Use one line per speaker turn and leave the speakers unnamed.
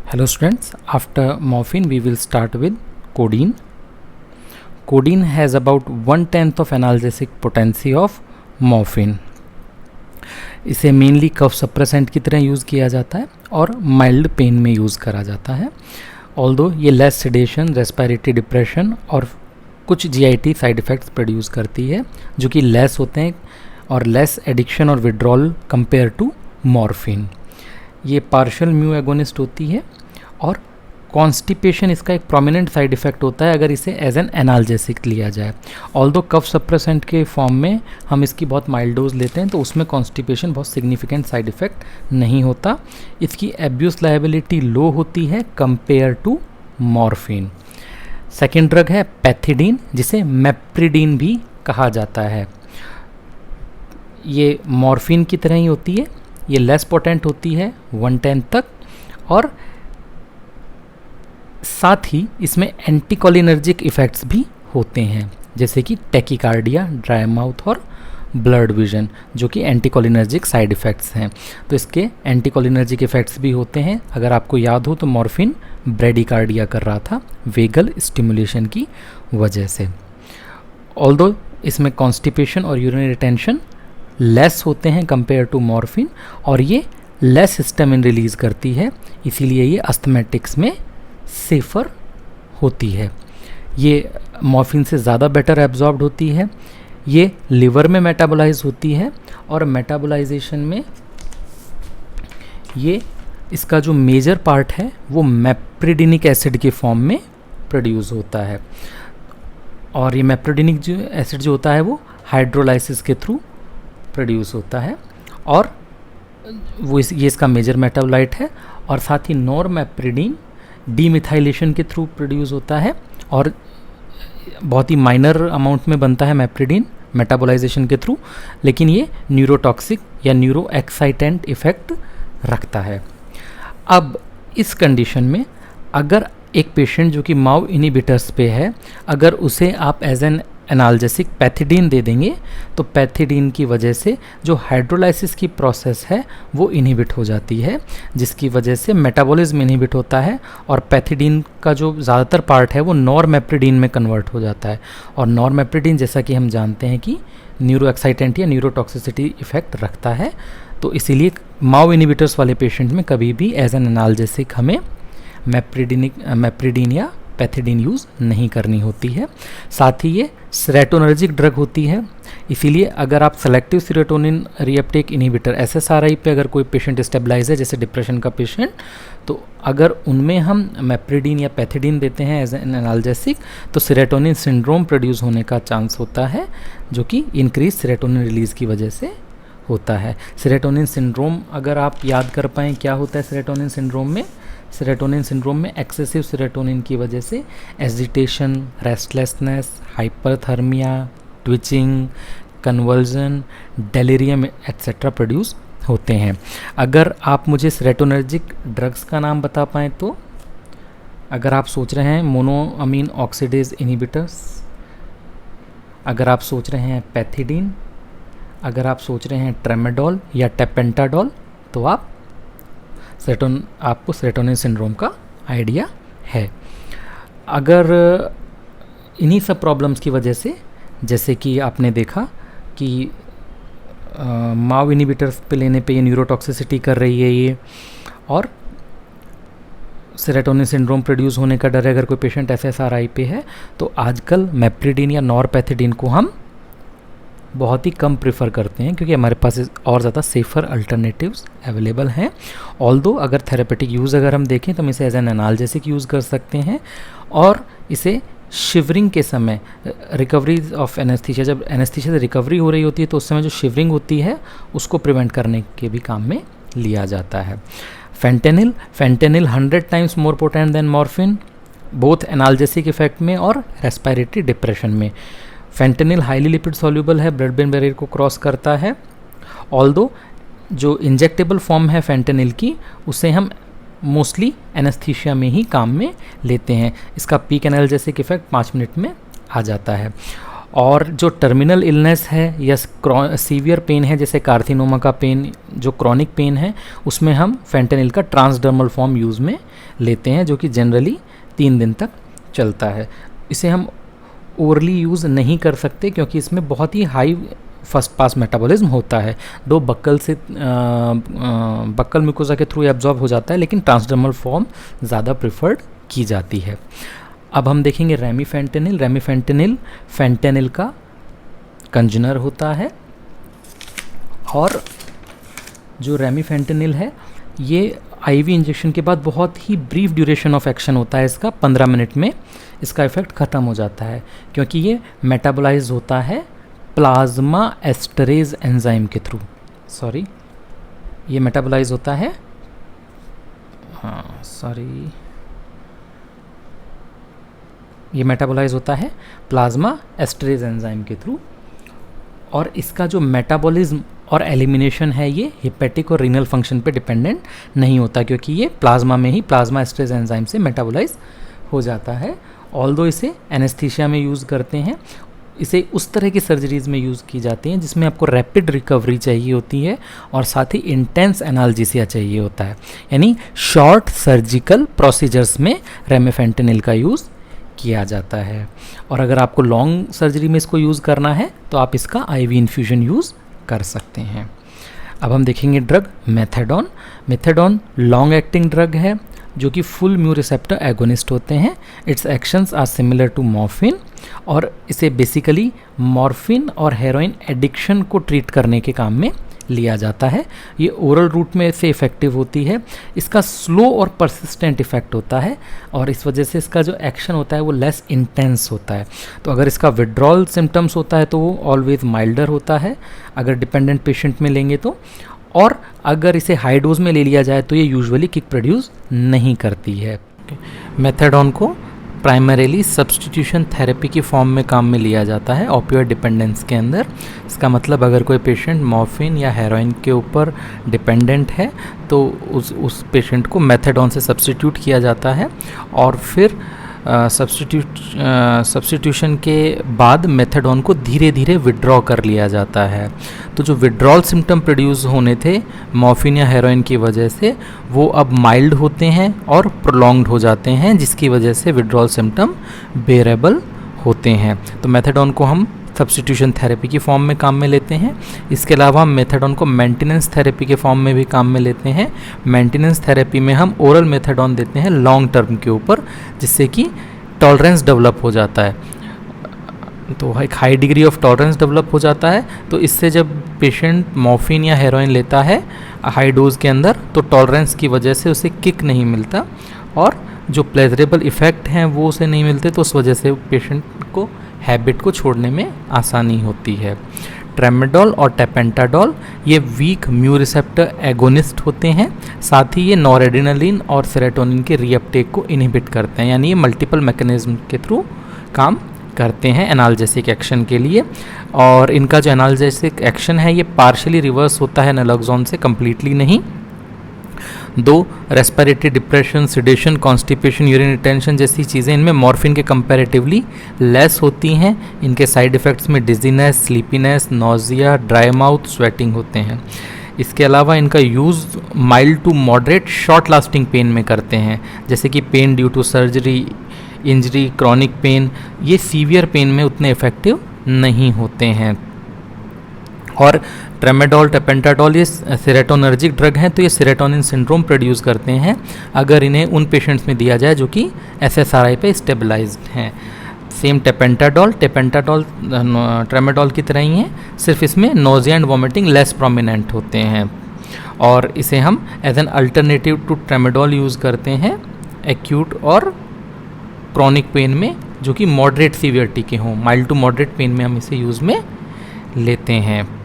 Hello students, after morphine we will start with codeine. Codeine has about 1/10 of analgesic potency of morphine. इसे mainly cough suppressant की तरह use किया जाता है और माइल्ड पेन में यूज़ करा जाता है. ऑल्दो ये लेस सेडेशन, रेस्पिरेटरी डिप्रेशन और कुछ जीआईटी साइड इफ़ेक्ट्स प्रोड्यूस करती है जो कि लेस होते हैं और लेस एडिक्शन और विड्रॉल कंपेयर टू मॉर्फिन. ये पार्शियल म्यू एगोनिस्ट होती है और कॉन्स्टिपेशन इसका एक प्रोमिनेंट साइड इफ़ेक्ट होता है अगर इसे एज एन एनाल्जेसिक लिया जाए. ऑल्दो कफ सप्रेसेंट के फॉर्म में हम इसकी बहुत माइल्ड डोज लेते हैं तो उसमें कॉन्स्टिपेशन बहुत सिग्निफिकेंट साइड इफ़ेक्ट नहीं होता. इसकी एब्यूज़ लायबिलिटी लो होती है compare to morphine. Second drug है पैथिडीन, जिसे मेप्रिडीन भी कहा जाता है. ये मॉर्फिन की तरह ही होती है, ये लेस पोटेंट होती है 1/10 तक और साथ ही इसमें एंटीकोलिनर्जिक इफ़ेक्ट्स भी होते हैं जैसे कि टैकीकार्डिया, ड्राई माउथ और ब्लड विजन, जो कि एंटीकोलिनर्जिक साइड इफ़ेक्ट्स हैं. तो इसके एंटीकोलिनर्जिक इफ़ेक्ट्स भी होते हैं. अगर आपको याद हो तो मॉर्फिन ब्रेडिकार्डिया कर रहा था वेगल स्टिमुलेशन की वजह से. ऑल्दो इसमें कॉन्स्टिपेशन और यूरिनरी रिटेंशन लेस होते हैं कंपेयर टू मॉर्फिन और ये लेस हिस्टामिन रिलीज़ करती है, इसीलिए ये अस्थमेटिक्स में सेफ़र होती है. ये मॉर्फिन से ज़्यादा बेटर एब्जॉर्ब्ड होती है. ये लिवर में मेटाबोलाइज होती है और मेटाबोलाइजेशन में ये इसका जो मेजर पार्ट है वो मेप्रिडिनिक एसिड के फॉर्म में प्रोड्यूस होता है. और ये मेप्रिडिनिक जो एसिड जो होता है वो हाइड्रोलाइसिस के थ्रू प्रोड्यूस होता है और वो ये इसका मेजर मेटाबोलाइट है. और साथ ही नॉरमेप्रिडीन डीमिथाइलेशन के थ्रू प्रोड्यूस होता है और बहुत ही माइनर अमाउंट में बनता है मेप्रिडीन मेटाबोलाइजेशन के थ्रू, लेकिन ये न्यूरोटॉक्सिक या न्यूरो एक्साइटेंट इफेक्ट रखता है. अब इस कंडीशन में अगर एक पेशेंट जो कि माओ इनिबिटर्स पे है, अगर उसे आप एज एन एनाल्जेसिक पैथिडीन दे देंगे तो पैथिडीन की वजह से जो हाइड्रोलाइसिस की प्रोसेस है वो इनहिबिट हो जाती है, जिसकी वजह से मेटाबॉलिज्म इनहिबिट होता है और पैथिडीन का जो ज़्यादातर पार्ट है वो नॉरमेप्रिडीन में कन्वर्ट हो जाता है. और नॉरमेप्रिडीन जैसा कि हम जानते हैं कि न्यूरो एक्साइटेंट या न्यूरोटॉक्सिसिटी इफेक्ट रखता है, तो इसीलिए माओ इनहिबिटर्स वाले पेशेंट में कभी भी एज एन एनाल्जेसिक हमें मेप्रिडीन या पैथिडीन यूज़ नहीं करनी होती है. साथ ही ये सेरोटोनर्जिक ड्रग होती है, इसीलिए अगर आप selective serotonin reuptake inhibitor SSRI पे अगर कोई पेशेंट स्टेबलाइज है जैसे डिप्रेशन का पेशेंट, तो अगर उनमें हम मेप्रिडीन या पैथिडीन देते हैं एज एन एनाल्जेसिक तो सेरोटोनिन सिंड्रोम प्रोड्यूस होने का चांस होता है जो कि इंक्रीज सेरोटोनिन रिलीज़ की वजह से होता है. सेरोटोनिन सिंड्रोम अगर आप याद कर पाएँ क्या होता है सेरोटोनिन सिंड्रोम में, सेरोटोनिन सिंड्रोम में एक्सेसिव सेरोटोनिन की वजह से agitation, restlessness, hyperthermia, twitching, conversion, delirium etcetera produce होते हैं. अगर आप मुझे सेरोटोनर्जिक ड्रग्स का नाम बता पाएँ तो अगर आप सोच रहे हैं मोनोअमीन ऑक्सीडेज इनहिबिटर्स, अगर आप सोच रहे हैं पैथिडीन, अगर आप सोच रहे हैं ट्रेमेडोल या टेपेंटाडोल, तो आपको सेरोटोनिन सिंड्रोम का आइडिया है. अगर इन्हीं सब प्रॉब्लम्स की वजह से, जैसे कि आपने देखा कि माओ इनहिबिटर्स पे लेने पे ये न्यूरोटॉक्सिसिटी कर रही है ये, और सेरोटोनिन सिंड्रोम प्रोड्यूस होने का डर है अगर कोई पेशेंट SSRI पे है, तो आजकल मेप्रिडीन या नॉरपैथिडीन को हम बहुत ही कम प्रेफर करते हैं क्योंकि हमारे पास और ज़्यादा सेफ़र अल्टरनेटिव्स अवेलेबल हैं. ऑल्दो अगर थेरेपेटिक यूज़ अगर हम देखें तो हम इसे एज एन एनाल्जेसिक यूज़ कर सकते हैं और इसे शिवरिंग के समय, रिकवरी ऑफ एनेस्थीसिया, जब एनेस्थीसिया से रिकवरी हो रही होती है तो उस समय जो शिवरिंग होती है उसको प्रिवेंट करने के भी काम में लिया जाता है. Fentanyl 100 times more potent then morphine, both analgesic effect में और रेस्पिरेटरी डिप्रेशन में. फेंटेनिल हाईली लिपिड सॉल्यूबल है, ब्लड ब्रेन बैरियर को क्रॉस करता है. ऑल्दो जो इंजेक्टेबल फॉर्म है फेंटेनिल की उसे हम मोस्टली एनेस्थीसिया में ही काम में लेते हैं. इसका पीक एनाल्जेसिक इफेक्ट 5 मिनट में आ जाता है. और जो टर्मिनल इलनेस है या सीवियर पेन है, जैसे कार्सिनोमा का पेन, जो क्रॉनिक पेन है, उसमें हम फेंटेनिल का ट्रांसडर्मल फॉर्म यूज़ में लेते हैं, जो कि जनरली 3 दिन तक चलता है। इसे हम ओरली यूज़ नहीं कर सकते क्योंकि इसमें बहुत ही हाई फर्स्ट पास मेटाबॉलिज्म होता है। दो बक्कल से बक्कल म्यूकोजा के थ्रू एब्जॉर्ब हो जाता है, लेकिन ट्रांसडर्मल फॉर्म ज़्यादा प्रिफर्ड की जाती है। अब हम देखेंगे रेमीफेंटेनिल। रेमीफेंटेनिल फेंटेनिल का कंजनर होता है, और जो रेमीफेंटेनिल है ये आईवी इंजेक्शन के बाद बहुत ही ब्रीफ ड्यूरेशन ऑफ एक्शन होता है इसका, 15 मिनट में इसका इफेक्ट ख़त्म हो जाता है, क्योंकि ये मेटाबोलाइज होता है प्लाज्मा एस्टरेज एंजाइम के थ्रू। ये मेटाबोलाइज होता है, ये मेटाबोलाइज होता है प्लाज्मा एस्टरेज एंजाइम के थ्रू, और इसका जो मेटाबॉलिज्म और एलिमिनेशन है ये हेपेटिक और रीनल फंक्शन पे डिपेंडेंट नहीं होता, क्योंकि ये प्लाज्मा में ही प्लाज्मा एस्टरेज एंजाइम से मेटाबोलाइज हो जाता है। ऑल्दो इसे एनेस्थीसिया में यूज़ करते हैं, इसे उस तरह की सर्जरीज़ में यूज़ की जाती हैं जिसमें आपको रैपिड रिकवरी चाहिए होती है और साथ ही इंटेंस एनाल्जेसिया चाहिए होता है, यानी शॉर्ट सर्जिकल प्रोसीजर्स में रेमीफेंटेनिल का यूज़ किया जाता है। और अगर आपको लॉन्ग सर्जरी में इसको यूज़ करना है तो आप इसका आईवी इन्फ्यूजन यूज़ कर सकते हैं। अब हम देखेंगे drug methadone. Methadone long acting drug है जो कि फुल म्यू रिसेप्टर एगोनिस्ट होते हैं। Its actions are similar to morphine, और इसे बेसिकली मॉर्फिन और हेरोइन एडिक्शन को ट्रीट करने के काम में लिया जाता है। ये ओरल रूट में से इफ़ेक्टिव होती है। इसका स्लो और परसिस्टेंट इफेक्ट होता है, और इस वजह से इसका जो एक्शन होता है वो लेस इंटेंस होता है। तो अगर इसका विड्रॉल सिम्टम्स होता है तो वो ऑलवेज माइल्डर होता है अगर डिपेंडेंट पेशेंट में लेंगे तो, और अगर इसे हाई डोज में ले लिया जाए तो ये यूजुअली किक प्रोड्यूस नहीं करती है। मेथेडोन को प्राइमरीली सब्स्टिट्यूशन थेरेपी की फॉर्म में काम में लिया जाता है ऑपियोइड डिपेंडेंस के अंदर। इसका मतलब अगर कोई पेशेंट मॉर्फिन या हेरोइन के ऊपर डिपेंडेंट है तो उस पेशेंट को मेथेडोन से सब्स्टिट्यूट किया जाता है, और फिर सब्स्टिट्यूशन के बाद मेथेडोन को धीरे धीरे विड्रॉ कर लिया जाता है। तो जो विड्रॉल सिम्टम प्रोड्यूस होने थे मॉर्फिन या हेरोइन की वजह से, वो अब माइल्ड होते हैं और प्रोलॉन्ग्ड हो जाते हैं, जिसकी वजह से विड्रॉल सिम्टम बेरेबल होते हैं। तो मेथेडोन को हम सब्स्टिट्यूशन थेरेपी की फॉर्म में काम में लेते हैं। इसके अलावा हम मेथेडोन को मेंटेनेंस थेरेपी के फॉर्म में भी काम में लेते हैं। मेंटेनेंस थेरेपी में हम ओरल मेथेडोन देते हैं लॉन्ग टर्म के ऊपर, जिससे कि टॉलरेंस डेवलप हो जाता है। तो एक high degree of tolerance develop हो जाता है। तो इससे जब पेशेंट मॉर्फिन या हेरोइन लेता है हाई डोज के अंदर, तो टॉलरेंस की वजह से उसे किक नहीं मिलता, और जो प्लेजरेबल इफ़ेक्ट हैं वो उसे नहीं मिलते, तो उस वजह से पेशेंट को हैबिट को छोड़ने में आसानी होती है। ट्रेमेडोल और टेपेंटाडोल ये वीक म्यू रिसेप्टर एगोनिस्ट होते हैं, साथ ही ये नॉरेड्रेनालिन और सेरोटोनिन के रीअपटेक को इनहिबिट करते हैं, यानी ये मल्टीपल मैकेनिज्म के थ्रू काम करते हैं एनाल्जेसिक एक्शन के लिए। और इनका जो एनाल्जेसिक एक्शन है ये पार्शियली रिवर्स होता है नैलोक्सोन से, कम्प्लीटली नहीं। दो respiratory depression, sedation, constipation, urine retention जैसी चीज़ें इनमें मॉर्फिन के कंपैरेटिवली लेस होती हैं। इनके साइड इफ़ेक्ट्स में dizziness, sleepiness, nausea, dry mouth, sweating होते हैं। इसके अलावा इनका use mild to moderate short lasting pain में करते हैं, जैसे कि pain due to surgery, injury, chronic pain. ये सीवियर पेन में उतने इफ़ेक्टिव नहीं होते हैं। और ट्रेमेडोल, टेपेंटाडोल ये सेरोटोनर्जिक ड्रग हैं, तो ये सेरोटोनिन सिंड्रोम प्रोड्यूस करते हैं अगर इन्हें उन पेशेंट्स में दिया जाए जो कि एसएसआरआई पे स्टेबलाइज्ड हैं। सेम टेपेंटाडोल ट्रेमेडोल की तरह ही है, सिर्फ इसमें nausea and vomiting less prominent होते हैं, और इसे हम as an alternative to tramadol use करते हैं एक्यूट और क्रॉनिक पेन में, जो कि मॉडरेट सीवियरिटी के हों। माइल्ड टू मॉडरेट पेन में हम इसे यूज़ में लेते हैं।